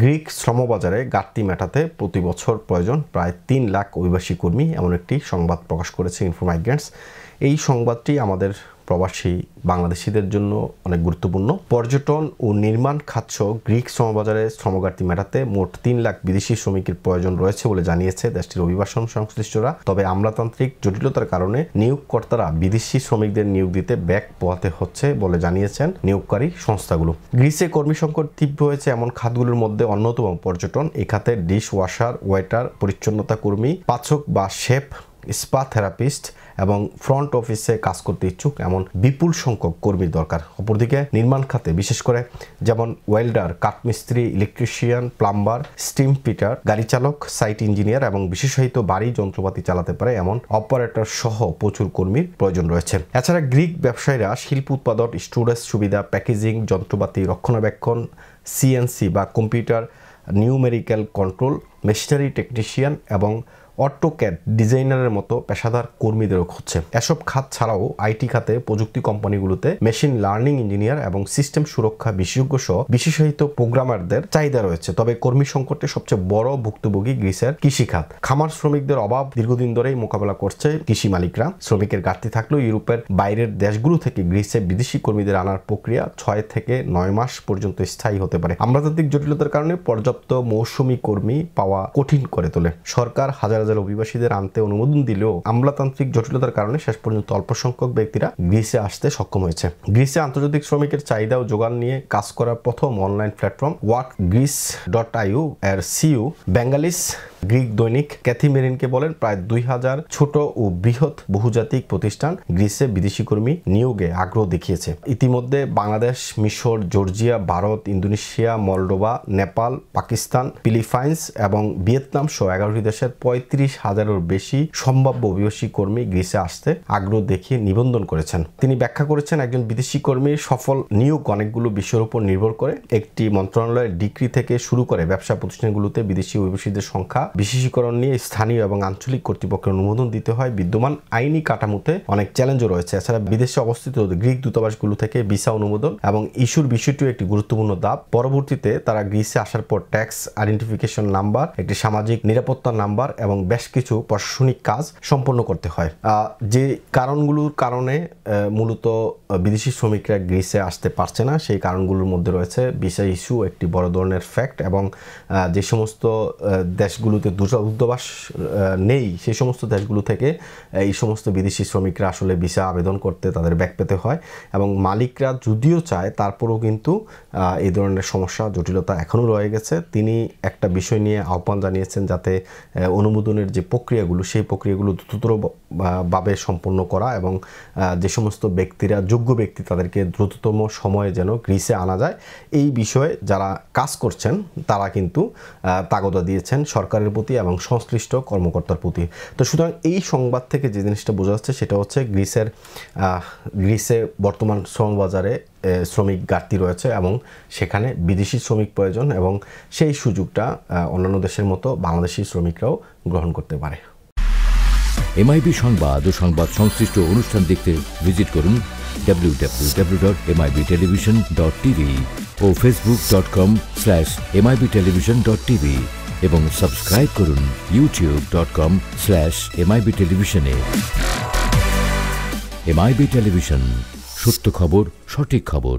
Greek শ্রমবাজারে ঘাটতি মেটাতে প্রতি বছর প্রয়োজন প্রায় ৩ লাখ অভিবাসী কর্মী, এমন একটি সংবাদ প্রকাশ করেছে ইনফোমাইগ্রেন্টস। এই সংবাদটি আমাদের প্রবাসী বাংলাদেশিদের জন্য অনেক গুরুত্বপূর্ণ। পর্যটন ও নির্মাণ খাতসহ গ্রিক শ্রমবাজারে শ্রমঘাটতি মেটাতে মোট ৩ লাখ বিদেশি শ্রমিকের প্রয়োজন রয়েছে বলে জানিয়েছে দেশটির অভিবাসন সংশ্লিষ্টরা। তবে আমলাতান্ত্রিক জটিলতার কারণে নিয়োগকর্তারা বিদেশি শ্রমিকদের নিয়োগ দিতে ব্যাক পোহাতে হচ্ছে বলে জানিয়েছেন নিয়োগকারী সংস্থাগুলো। গ্রিসে কর্মী সংকট তীব্র হয়েছে এমন খাতগুলোর মধ্যে অন্যতম পর্যটন। এই খাতে ডিশ ওয়াশার, ওয়েটার, পরিচ্ছন্নতা কর্মী, পাচক বা শেফ, স্পা থেরাপিস্ট এবং ফ্রন্ট অফিসে কাজ করতে ইচ্ছুক এমন বিপুল সংখ্যক কর্মীর দরকার। অপরদিকে নির্মাণ খাতে বিশেষ করে যেমন ওয়েল্ডার, কাঠমিস্ত্রি, ইলেকট্রিশিয়ান, প্লাম্বার, স্টিম ফিটার, গাড়ি চালক, সাইট ইঞ্জিনিয়ার এবং বিশেষায়িত বাড়ি যন্ত্রপাতি চালাতে পারে এমন অপারেটর সহ প্রচুর কর্মীর প্রয়োজন রয়েছে। এছাড়া গ্রিক ব্যবসায়ীরা শিল্প উৎপাদন, স্টোরেজ সুবিধা, প্যাকেজিং, যন্ত্রপাতি রক্ষণাবেক্ষণ, সিএনসি বা computer, numerical control, machinery technician এবং অটোক্যাড ডিজাইনারের মতো পেশাদার কর্মীদেরও খুঁজছে। এসব খাত ছাড়াও আইটি খাতে প্রযুক্তি কোম্পানিগুলোতে মেশিন লার্নিং ইঞ্জিনিয়ার এবং সিস্টেম সুরক্ষা বিশেষজ্ঞ সহ বিশেষায়িত প্রোগ্রামারদের চাহিদা রয়েছে। তবে কর্মী সংকটে সবচেয়ে বড় ভুক্তভোগী গ্রিসের কৃষি খাত। খামার শ্রমিকদের অভাব দীর্ঘদিন ধরেই মোকাবেলা করছে কৃষি মালিকরা। শ্রমিকের ঘাটতি থাকলেও ইউরোপের বাইরের দেশগুলো থেকে গ্রিসে বিদেশি কর্মীদের আনার প্রক্রিয়া 6 থেকে 9 মাস পর্যন্ত স্থায়ী হতে পারে। আমলাতান্ত্রিক জটিলতার কারণে পর্যাপ্ত মৌসুমী কর্মী পাওয়া কঠিন করে তোলে। সরকার হাজার অভিবাসীদের আনতে অনুমোদন দিলেও আমলাতান্ত্রিক জটিলতার কারণে শেষ পর্যন্ত অল্প সংখ্যক ব্যক্তিরা গ্রিসে আসতে সক্ষম হয়েছে। গ্রিসে আন্তর্জাতিক শ্রমিকের চাহিদা ও যোগান নিয়ে কাজ করার প্রথম অনলাইন প্ল্যাটফর্ম workgreece.io এর সিইও বেঙ্গালিস গ্রিক দৈনিক ক্যাথি মেরিনকে বলেন, প্রায় 2000 ছোট ও বৃহৎ বহুজাতিক প্রতিষ্ঠান গ্রিসে বিদেশি কর্মী নিয়োগে আগ্রহ দেখিয়েছে। ইতিমধ্যে বাংলাদেশ, মিশর, Georgia, Bharat, Indonesia, Moldova, Nepal, Pakistan, Philippines এবং ভিয়েতনাম সহ 11টি দেশের 35,000-এর বেশি সম্ভাব্য অভিবাসী কর্মী গ্রিসে আসতে আগ্রহ দেখিয়ে নিবন্ধন করেছেন। তিনি ব্যাখ্যা করেছেন, একজন বিদেশি কর্মীর সফল নিয়োগ অনেকগুলো বিষয়ের উপর নির্ভর করে। একটি মন্ত্রণালয়ের ডিগ্রি থেকে শুরু করে ব্যবসা প্রতিষ্ঠানগুলোতে বিদেশি অভিবাসীদের সংখ্যা বিশেষীকরণ নিয়ে স্থানীয় এবং আঞ্চলিক কর্তৃপক্ষের অনুমোদন দিতে হয়। বিদ্যমান আইনি কাঠামোতে অনেক চ্যালেঞ্জও রয়েছে। এছাড়া বিদেশে অবস্থিত গ্রিক দূতাবাসগুলো থেকে ভিসা অনুমোদন এবং ইস্যুর বিষয়টিও একটি গুরুত্বপূর্ণ ধাপ। পরবর্তীতে তারা গ্রিসে আসার পর ট্যাক্স আইডেন্টিফিকেশন নাম্বার, একটি সামাজিক নিরাপত্তা নাম্বার এবং বেশ কিছু প্রশাসনিক কাজ সম্পন্ন করতে হয়। যে কারণগুলোর কারণে মূলত বিদেশি শ্রমিকরা গ্রিসে আসতে পারছে না, সেই কারণগুলোর মধ্যে রয়েছে ভিসা ইস্যু একটি বড় ধরনের ফ্যাক্ট এবং যে সমস্ত দেশগুলোতে দূতাবাস নেই সেই সমস্ত দেশগুলো থেকে এই সমস্ত বিদেশি শ্রমিকরা আসলে ভিসা আবেদন করতে তাদের ব্যাক পেতে হয় এবং মালিকরা যদিও চায় তারপরেও কিন্তু এই ধরনের সমস্যা জটিলতা এখনও রয়ে গেছে। তিনি একটা বিষয় নিয়ে আহ্বান জানিয়েছেন যাতে অনুমোদনের যে প্রক্রিয়াগুলো সেই প্রক্রিয়াগুলো দ্রুততরভাবে সম্পন্ন করা এবং যে সমস্ত ব্যক্তিরা যোগ্য ব্যক্তি তাদেরকে দ্রুততম সময়ে যেন গ্রিসে আনা যায় এই বিষয়ে যারা কাজ করছেন তারা কিন্তু তাগদা দিয়েছেন সরকারের প্রতি এবং সংশ্লিষ্ট কর্মকর্তার প্রতি। তো সুতরাং এই সংবাদ থেকে যে জিনিসটা বোঝা যাচ্ছে সেটা হচ্ছে গ্রিসে বর্তমান শ্রমবাজারে শ্রমিক ঘাটতি রয়েছে এবং সেখানে বিদেশি শ্রমিক প্রয়োজন এবং সেই সুযোগটা অন্যান্য দেশের মতো বাংলাদেশি শ্রমিকরাও গ্রহণ করতে পারে। এমআইবি সংবাদ ও সংবাদ সংশ্লিষ্ট অনুষ্ঠান দেখতে ভিজিট করুন www.mibtelevision.tv ও facebook.com/mibtelevision.tv এবং সাবস্ক্রাইব করুন youtube.com/mibtelevision এ। এমআইবি টেলিভিশন, সত্য খবর, সঠিক খবর।